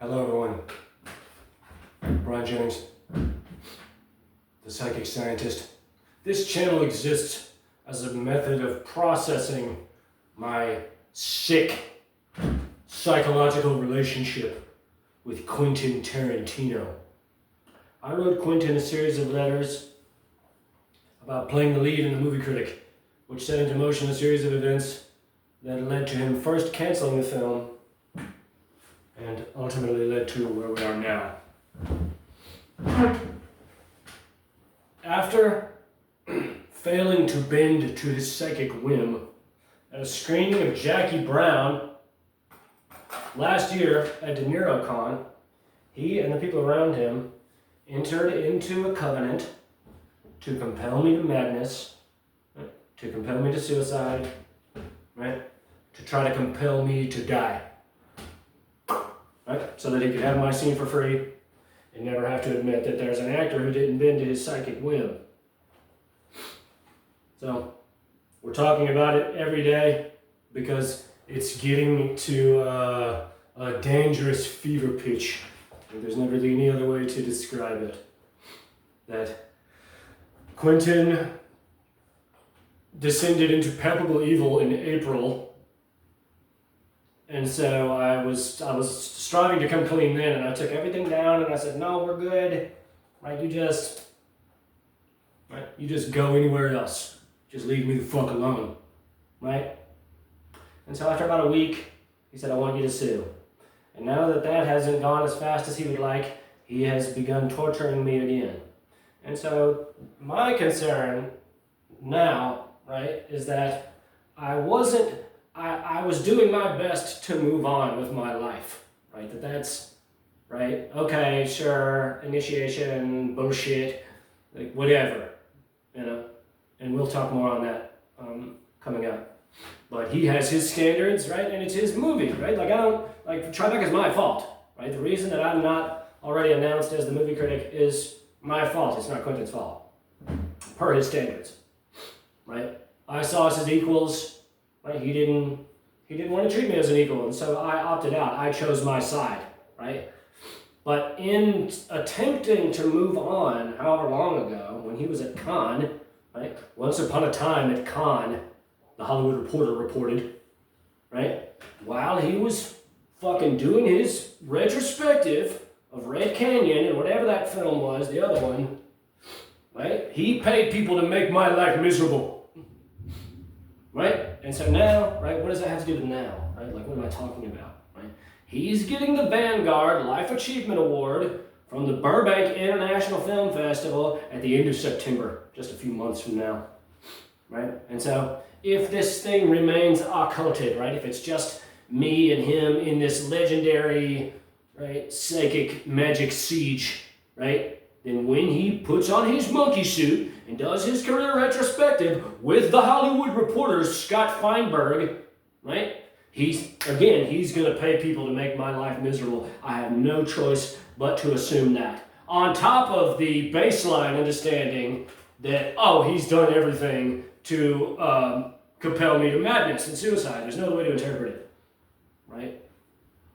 Hello everyone, Brian Jennings, the psychic scientist. This channel exists as a method of processing my sick psychological relationship with Quentin Tarantino. I wrote Quentin a series of letters about playing the lead in the movie Critic, which set into motion a series of events that led to him first canceling the film and ultimately led to where we are now. After failing to bend to his psychic whim at a screening of Jackie Brown last year at De Niro Con, he and the people around him entered into a covenant to compel me to madness, right? To compel me to suicide, right? To try to compel me to die. Right? So that he could have my scene for free and never have to admit that there's an actor who didn't bend to his psychic whim. So we're talking about it every day because it's getting to a dangerous fever pitch. And there's not really any other way to describe it. That Quentin descended into palpable evil in April. And so I was striving to come clean then, and I took everything down, and I said, no, we're good, right? You just go anywhere else. Just leave me the fuck alone, right? And so after about a week, he said, I want you to sue. And now that hasn't gone as fast as he would like, he has begun torturing me again. And so my concern now, right, is that I was doing my best to move on with my life, right? That's, right, okay, sure, initiation, bullshit, like whatever, and we'll talk more on that coming up. But he has his standards, right, and it's his movie, right? Like Tribeca is my fault, right? The reason that I'm not already announced as the movie critic is my fault. It's not Quentin's fault, per his standards, right? I saw us as equals. Right? He didn't want to treat me as an equal, and so I opted out. I chose my side, right? But in attempting to move on, however long ago, when he was at Cannes, right? Once upon a time at Cannes, the Hollywood Reporter reported, right? While he was fucking doing his retrospective of Red Canyon and whatever that film was, the other one, right? He paid people to make my life miserable. Right? And so now, right, what does that have to do with now? Right? Like, what am I talking about? Right? He's getting the Vanguard Life Achievement Award from the Burbank International Film Festival at the end of September, just a few months from now. Right? And so, if this thing remains occulted, right, if it's just me and him in this legendary, right, psychic magic siege, right, then when he puts on his monkey suit and does his career retrospective with the Hollywood Reporter's Scott Feinberg, right? He's going to pay people to make my life miserable. I have no choice but to assume that. On top of the baseline understanding that, he's done everything to compel me to madness and suicide. There's no other way to interpret it, right?